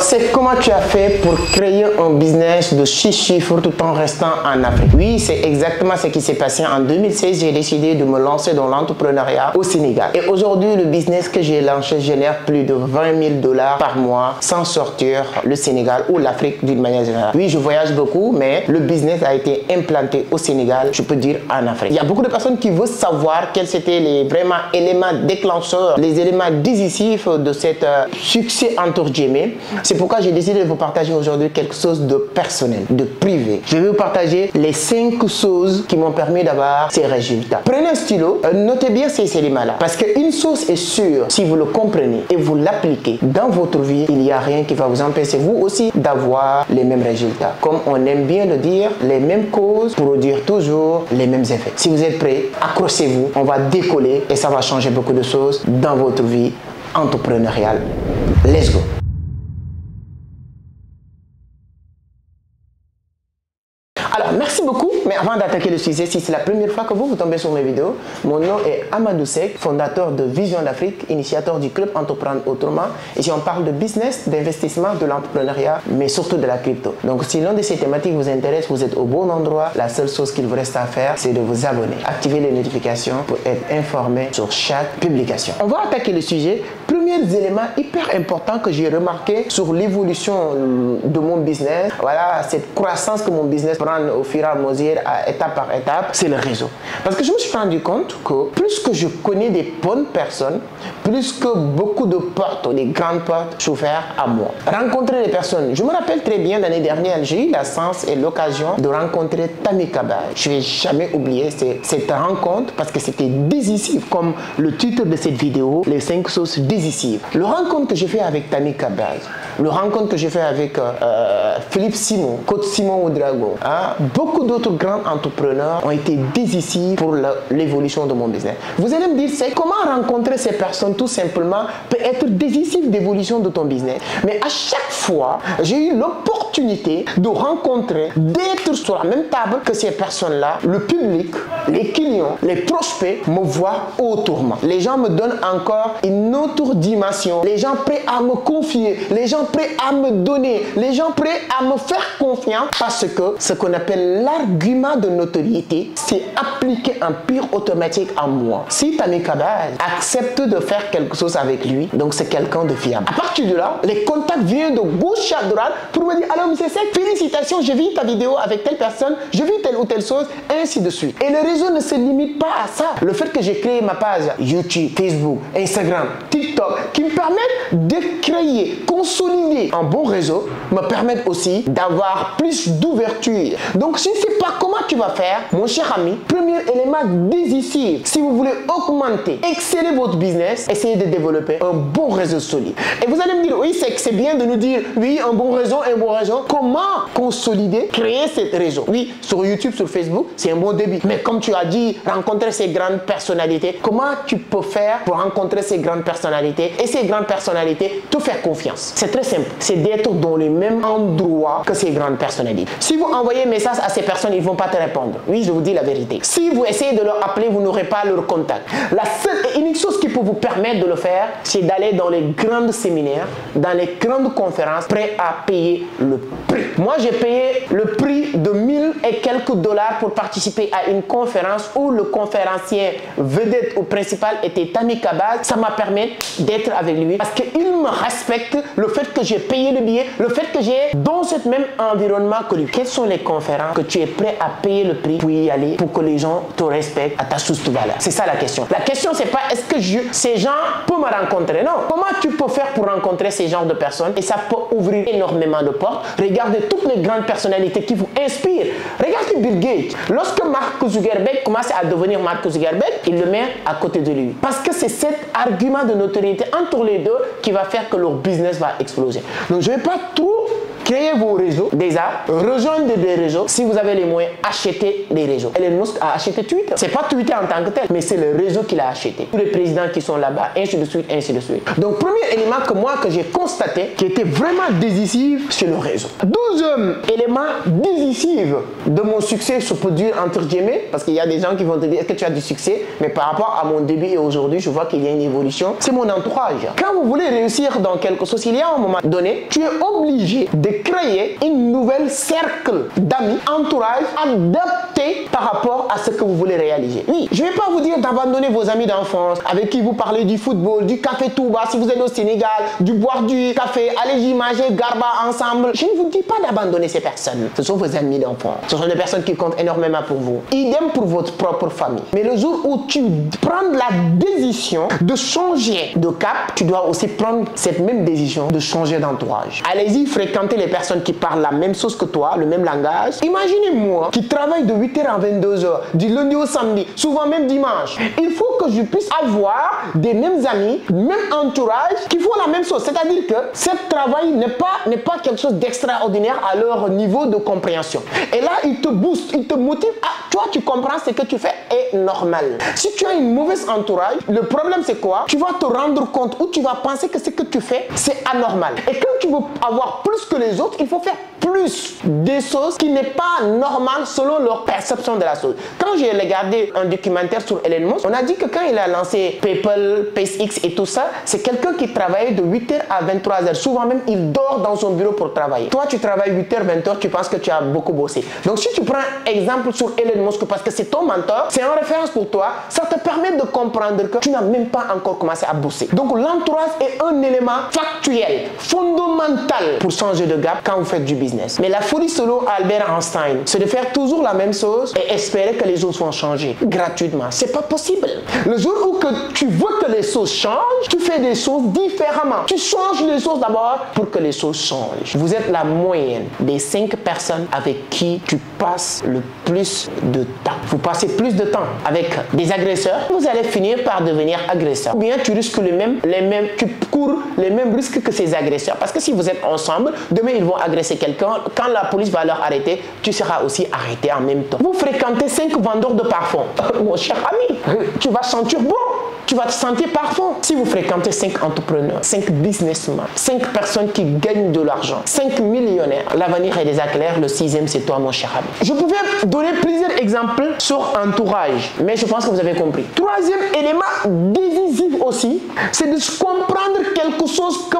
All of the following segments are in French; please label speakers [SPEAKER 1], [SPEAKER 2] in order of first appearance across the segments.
[SPEAKER 1] C'est comment tu as fait pour créer un business de 6 chiffres tout en restant en Afrique. Oui, c'est exactement ce qui s'est passé en 2016. J'ai décidé de me lancer dans l'entrepreneuriat au Sénégal. Et aujourd'hui, le business que j'ai lancé génère plus de 20 000 $ par mois sans sortir le Sénégal ou l'Afrique d'une manière générale. Oui, je voyage beaucoup, mais le business a été implanté au Sénégal, je peux dire en Afrique. Il y a beaucoup de personnes qui veulent savoir quels étaient les vraiment éléments déclencheurs, les éléments décisifs de cet succès entre guillemets. C'est pourquoi j'ai décidé de vous partager aujourd'hui quelque chose de personnel, de privé. Je vais vous partager les 5 choses qui m'ont permis d'avoir ces résultats. Prenez un stylo, notez bien ces éléments-là. Parce qu'une chose est sûre, si vous le comprenez et vous l'appliquez dans votre vie, il n'y a rien qui va vous empêcher, vous aussi, d'avoir les mêmes résultats. Comme on aime bien le dire, les mêmes causes produisent toujours les mêmes effets. Si vous êtes prêts, accrochez-vous, on va décoller et ça va changer beaucoup de choses dans votre vie entrepreneuriale. Let's go! Alors, merci beaucoup, mais avant d'attaquer le sujet, si c'est la première fois que vous tombez sur mes vidéos, mon nom est Amadou Seck, fondateur de Vision d'Afrique, initiateur du club Entreprendre Autrement. Ici, on parle de business, d'investissement, de l'entrepreneuriat, mais surtout de la crypto. Donc, si l'une de ces thématiques vous intéresse, vous êtes au bon endroit. La seule chose qu'il vous reste à faire, c'est de vous abonner. Activez les notifications pour être informé sur chaque publication. On va attaquer le sujet. Premier élément hyper important que j'ai remarqué sur l'évolution de mon business, voilà, cette croissance que mon business prend au fur et à mesure, étape par étape, c'est le réseau. Parce que je me suis rendu compte que plus que je connais des bonnes personnes, plus que beaucoup de portes, des grandes portes s'ouvrent à moi. Rencontrer les personnes. Je me rappelle très bien l'année dernière, j'ai eu la chance et l'occasion de rencontrer Tammy Kabaj. Je ne vais jamais oublier cette rencontre parce que c'était décisif, comme le titre de cette vidéo, les 5 choses décisives. Le rencontre que j'ai fait avec Tammy Kabaj, le rencontre que j'ai fait avec Philippe Simon, coach Simon Oudrago, beaucoup d'autres grands entrepreneurs ont été décisifs pour l'évolution de mon business. Vous allez me dire, c'est comment rencontrer ces personnes tout simplement peut être décisif d'évolution de ton business. Mais à chaque fois, j'ai eu l'opportunité de rencontrer, d'être sur la même table que ces personnes-là, le public, les clients, les prospects me voient autrement. Les gens me donnent encore une autre dimension. Les gens prêts à me confier, les gens prêts à me donner, les gens prêts à me faire confiance parce que ce qu'on appelle l'argument de notoriété, c'est appliqué en pire automatique à moi. Si Tammy Kabaj accepte de faire quelque chose avec lui, donc c'est quelqu'un de fiable. À partir de là, les contacts viennent de gauche à droite pour me dire, alors monsieur Seck, félicitations, j'ai vu ta vidéo avec telle personne, j'ai vu telle ou telle chose, ainsi de suite. Et le réseau ne se limite pas à ça. Le fait que j'ai créé ma page YouTube, Facebook, Instagram, TikTok, qui me permettent de créer, consolider un bon réseau, me permettent aussi d'avoir plus d'ouverture. Donc, je ne sais pas comment tu vas faire, mon cher ami. Premier élément décisif, si vous voulez augmenter, exceller votre business, essayez de développer un bon réseau solide. Et vous allez me dire, oui, c'est bien de nous dire, oui, un bon réseau. Comment consolider, créer ce réseau? Oui, sur YouTube, sur Facebook, c'est un bon début. Mais comme tu as dit, rencontrer ces grandes personnalités, comment tu peux faire pour rencontrer ces grandes personnalités et ces grandes personnalités te faire confiance? C'est très simple. C'est d'être dans le même endroit que ces grandes personnalités. Si vous envoyez un message à ces personnes, ils ne vont pas te répondre. Oui, je vous dis la vérité. Si vous essayez de leur appeler, vous n'aurez pas leur contact. La seule et unique chose qui peut vous permettre de le faire, c'est d'aller dans les grands séminaires, dans les grandes conférences, prêts à payer le prix. Moi, j'ai payé le prix de 1000 et quelques $ pour participer à une conférence où le conférencier vedette ou principal était Tammy Kabaj. Ça m'a permis d'être avec lui parce qu'il me respecte, le fait que j'ai payé le billet, le fait que j'ai dans ce même environnement que lui. Quelles sont les conférences que tu es prêt à payer le prix pour y aller, pour que les gens te respectent à ta juste valeur? C'est ça la question. La question, c'est pas est-ce que ces gens peuvent me rencontrer. Non. Comment tu peux faire pour rencontrer ces genres de personnes? Et ça peut ouvrir énormément de portes. Regardez toutes les grandes personnalités qui vous inspirent. Regardez Bill Gates. Lorsque Mark Zuckerberg commence à devenir Mark Zuckerberg, il le met à côté de lui. Parce que c'est cet argument de notoriété entre les deux qui va faire que leur business va exploser. Donc je ne vais pas trop créez vos réseaux déjà, rejoignez des réseaux. Si vous avez les moyens, achetez des réseaux. Elon Musk a acheté Twitter. C'est pas Twitter en tant que tel, mais c'est le réseau qu'il a acheté. Tous les présidents qui sont là-bas, ainsi de suite, ainsi de suite. Donc, premier élément que j'ai constaté qui était vraiment décisif, c'est le réseau. 12e élément décisif de mon succès, je peux dire entre guillemets, parce qu'il y a des gens qui vont te dire, est-ce que tu as du succès? Mais par rapport à mon début et aujourd'hui, je vois qu'il y a une évolution. C'est mon entourage. Quand vous voulez réussir dans quelque chose, il y a un moment donné, tu es obligé de créer une nouvelle cercle d'amis, entourage, adapté par rapport à ce que vous voulez réaliser. Oui, je ne vais pas vous dire d'abandonner vos amis d'enfance avec qui vous parlez du football, du café Touba, si vous êtes au Sénégal, du boire du café, allez-y manger garba ensemble. Je ne vous dis pas d'abandonner ces personnes. Ce sont vos amis d'enfance. Ce sont des personnes qui comptent énormément pour vous. Idem pour votre propre famille. Mais le jour où tu prends la décision de changer de cap, tu dois aussi prendre cette même décision de changer d'entourage. Allez-y fréquenter les personnes qui parlent la même chose que toi, le même langage. Imaginez-moi qui travaille de 8h à 22h, du lundi au samedi, souvent même dimanche. Il faut que je puisse avoir des mêmes amis, même entourage qui font la même chose. C'est-à-dire que ce travail n'est pas quelque chose d'extraordinaire à leur niveau de compréhension. Et là, il te booste, il te motive. Ah, toi, tu comprends ce que tu fais est normal. Si tu as une mauvaise entourage, le problème c'est quoi? Tu vas te rendre compte ou tu vas penser que ce que tu fais, c'est anormal. Et quand tu veux avoir plus que les autres, il faut faire plus des choses qui n'est pas normales selon leur perception de la chose. Quand j'ai regardé un documentaire sur Elon Musk, on a dit que quand il a lancé PayPal, SpaceX et tout ça, c'est quelqu'un qui travaillait de 8h à 23h. Souvent même, il dort dans son bureau pour travailler. Toi, tu travailles 8h, 20h, tu penses que tu as beaucoup bossé. Donc, si tu prends exemple sur Elon Musk, parce que c'est ton mentor, c'est en référence pour toi, ça te permet de comprendre que tu n'as même pas encore commencé à bosser. Donc, l'entourage est un élément factuel, fondamental pour changer de gap quand vous faites du business. Mais la folie selon Albert Einstein, c'est de faire toujours la même chose et espérer que les choses vont changer gratuitement. C'est pas possible. Le jour où tu veux que les choses changent, tu fais des choses différemment. Tu changes les choses d'abord pour que les choses changent. Vous êtes la moyenne des 5 personnes avec qui tu passes le plus de temps. Vous passez plus de temps avec des agresseurs, vous allez finir par devenir agresseur. Ou bien tu risques tu cours les mêmes risques que ces agresseurs. Parce que si vous êtes ensemble, demain ils vont agresser quelqu'un. Quand la police va leur arrêter, tu seras aussi arrêté en même temps. Vous fréquentez 5 vendeurs de parfums. Mon cher ami, tu vas sentir bon. Tu vas te sentir parfum. Si vous fréquentez 5 entrepreneurs, 5 businessmen, 5 personnes qui gagnent de l'argent, 5 millionnaires, l'avenir est déjà clair. Le 6e, c'est toi, mon cher ami. Je pouvais donner plusieurs exemples sur entourage, mais je pense que vous avez compris. 3e élément décisif aussi, c'est de comprendre quelque chose que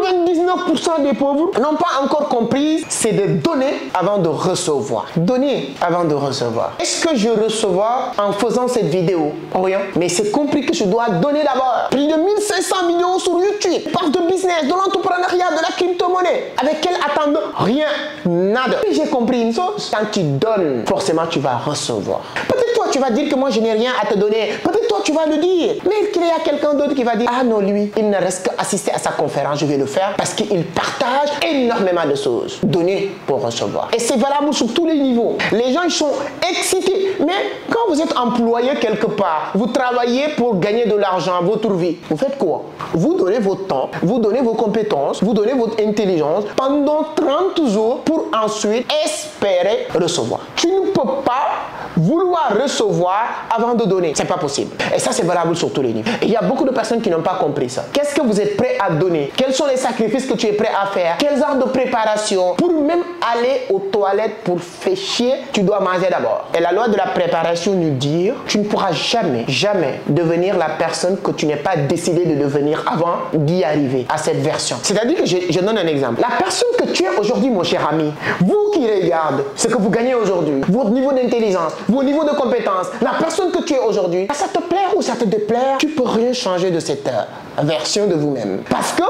[SPEAKER 1] 99% des pauvres n'ont pas encore compris, c'est de donner avant de recevoir. Donner avant de recevoir. Est-ce que je recevoir en faisant cette vidéo? Rien. Mais c'est compris que je dois donner d'abord. Plus de 1500 millions sur YouTube. Je parle de business, de l'entrepreneuriat, de la crypto-monnaie. Avec quelle attente? Rien. Nada. Et j'ai compris une chose. Quand tu donnes, forcément tu vas recevoir. Peut-être toi tu vas dire que moi je n'ai rien à te donner. Peut-être toi tu vas le dire. Mais qu'il y a quelqu'un d'autre qui va dire, ah non, lui, il ne reste qu'à assister à sa conférence. Je vais le faire parce qu'il partage énormément de choses. Donner pour recevoir. Et c'est valable sur tous les niveaux. Les gens ils sont excités. Mais quand vous êtes employé quelque part, vous travaillez pour gagner de l'argent, votre vie. Vous faites quoi? Vous donnez votre temps, vous donnez vos compétences, vous donnez votre intelligence pendant 30 jours pour ensuite espérer recevoir. Tu ne peux pas vouloir recevoir avant de donner. C'est pas possible. Et ça, c'est valable sur tous les niveaux. Et il y a beaucoup de personnes qui n'ont pas compris ça. Qu'est-ce que vous êtes prêt à donner? Quels sont les sacrifices que tu es prêt à faire? Quel genre de préparation? Pour même aller aux toilettes pour faire chier, tu dois manger d'abord. Et la loi de la préparation nous dit, tu ne pourras jamais devenir la personne que tu n'es pas décidé de devenir avant d'y arriver à cette version. C'est-à-dire que je donne un exemple. La personne que tu es aujourd'hui, mon cher ami, vous qui regardez ce que vous gagnez aujourd'hui, votre niveau d'intelligence, vos niveaux de compétences, la personne que tu es aujourd'hui, ça te plaît ou ça te déplaire, tu peux rien changer de cette version de vous-même. Parce que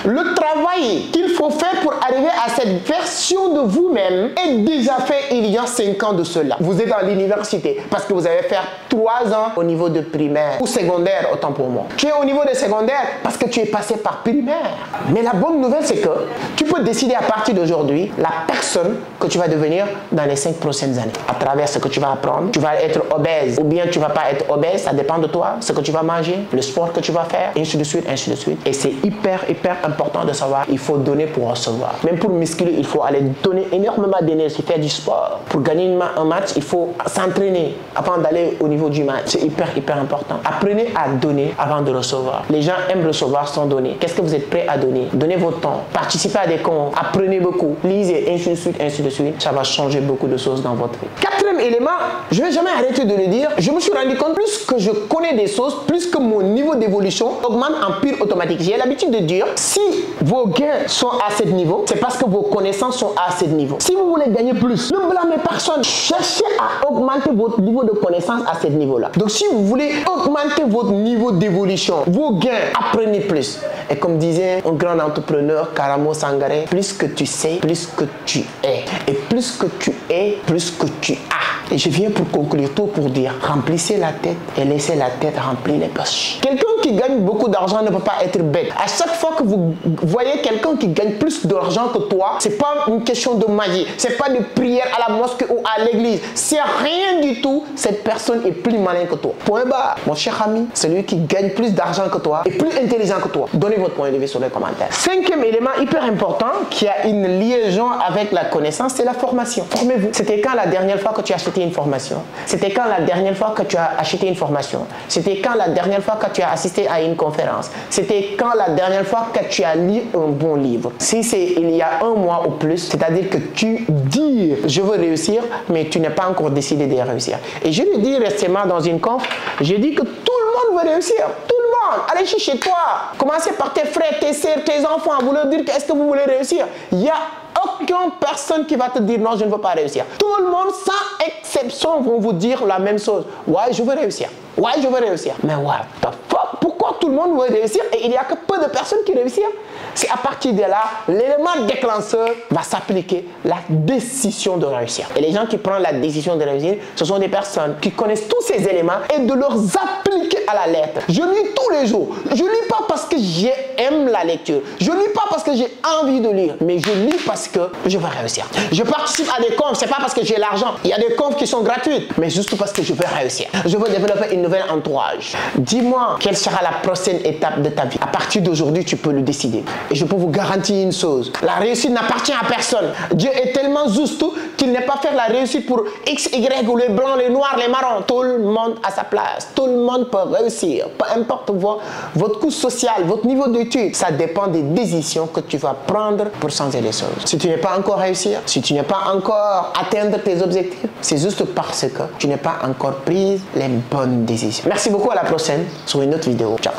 [SPEAKER 1] le travail qu'il faut faire pour arriver à cette version de vous-même est déjà fait il y a 5 ans de cela. Vous êtes à l'université parce que vous avez fait 3 ans au niveau de primaire ou secondaire, autant pour moi. Tu es au niveau de secondaire parce que tu es passé par primaire. Mais la bonne nouvelle, c'est que tu peux décider à partir d'aujourd'hui la personne que tu vas devenir dans les 5 prochaines années. À travers ce que tu vas apprendre, tu vas être obèse ou bien tu ne vas pas être obèse, ça dépend de toi, ce que tu vas manger, le sport que tu vas faire, ainsi de suite, ainsi de suite. Et c'est hyper important de savoir, il faut donner pour recevoir. Même pour muscler, il faut aller donner énormément d'énergie, faire du sport. Pour gagner un match, il faut s'entraîner avant d'aller au niveau du match. C'est hyper important. Apprenez à donner avant de recevoir. Les gens aiment recevoir sans donner. Qu'est-ce que vous êtes prêt à donner? Donnez votre temps, participez à des comptes, apprenez beaucoup, lisez, ainsi de suite, ainsi de suite. Ça va changer beaucoup de choses dans votre vie. Quatrième élément, je ne vais jamais arrêter de le dire, je me suis rendu compte, plus que je connais des choses, plus que mon niveau d'évolution augmente en pire automatique. J'ai l'habitude de dire, si vos gains sont à ce niveau, c'est parce que vos connaissances sont à ce niveau. Si vous voulez gagner plus, ne blâmez personne. Cherchez à augmenter votre niveau de connaissance à ce niveau-là. Donc si vous voulez augmenter votre niveau d'évolution, vos gains, apprenez plus. Et comme disait un grand entrepreneur, Karamo Sangaré, plus que tu sais, plus que tu es. Et plus que tu es, plus que tu as. Et je viens pour conclure tout pour dire, remplissez la tête et laissez la tête remplir les poches. Quelqu'un qui gagne beaucoup d'argent ne peut pas être bête. À chaque fois que vous voyez quelqu'un qui gagne plus d'argent que toi, c'est pas une question de magie, c'est pas de prière à la mosquée ou à l'église, c'est rien du tout. Cette personne est plus malin que toi. Point barre. Mon cher ami, celui qui gagne plus d'argent que toi est plus intelligent que toi. Donnez votre point de vue sur les commentaires. Cinquième élément hyper important qui a une liaison avec la connaissance, c'est la formation. Formez-vous. C'était quand la dernière fois que tu as acheté une formation? C'était quand la dernière fois que tu as acheté une formation? C'était quand la dernière fois que tu as assisté à une conférence? C'était quand la dernière fois que tu as lu un bon livre? Si c'est il y a un mois ou plus, c'est-à-dire que tu dis je veux réussir, mais tu n'es pas encore décidé de réussir. Et je l'ai dit récemment dans une conf, j'ai dit que tout le monde veut réussir. Tout le monde. Allez chez toi. Commencez par tes frères, tes sœurs, tes enfants. Vous leur dire est-ce que vous voulez réussir? Il y a aucune personne qui va te dire non, je ne veux pas réussir. Tout le monde, sans exception, vont vous dire la même chose. Ouais, je veux réussir. Ouais, je veux réussir. Mais what the fuck? Pourquoi tout le monde veut réussir et il n'y a que peu de personnes qui réussissent? C'est à partir de là, l'élément déclencheur va s'appliquer, la décision de réussir. Et les gens qui prennent la décision de réussir, ce sont des personnes qui connaissent tous ces éléments et de leur appliquer à la lettre. Je lis tous les jours. Je lis pas parce que j'aime la lecture. Je lis pas parce que j'ai envie de lire. Mais je lis parce que je veux réussir. Je participe à des confs, c'est pas parce que j'ai l'argent. Il y a des confs qui sont gratuites, mais juste parce que je veux réussir. Je veux développer une nouvelle entourage. Dis-moi, quelle sera la prochaine étape de ta vie? À partir d'aujourd'hui, tu peux le décider. Et je peux vous garantir une chose, la réussite n'appartient à personne. Dieu est tellement juste qu'il n'est pas fait la réussite pour X, Y ou les blancs, les noirs, les marrons. Tout le monde a sa place. Tout le monde peut réussir. Peu importe votre coût social, votre niveau d'études. Ça dépend des décisions que tu vas prendre pour changer les choses. Si tu n'es pas encore réussir, si tu n'es pas encore atteindre tes objectifs, c'est juste parce que tu n'es pas encore pris les bonnes décisions. Merci beaucoup, à la prochaine sur une autre vidéo. Ciao.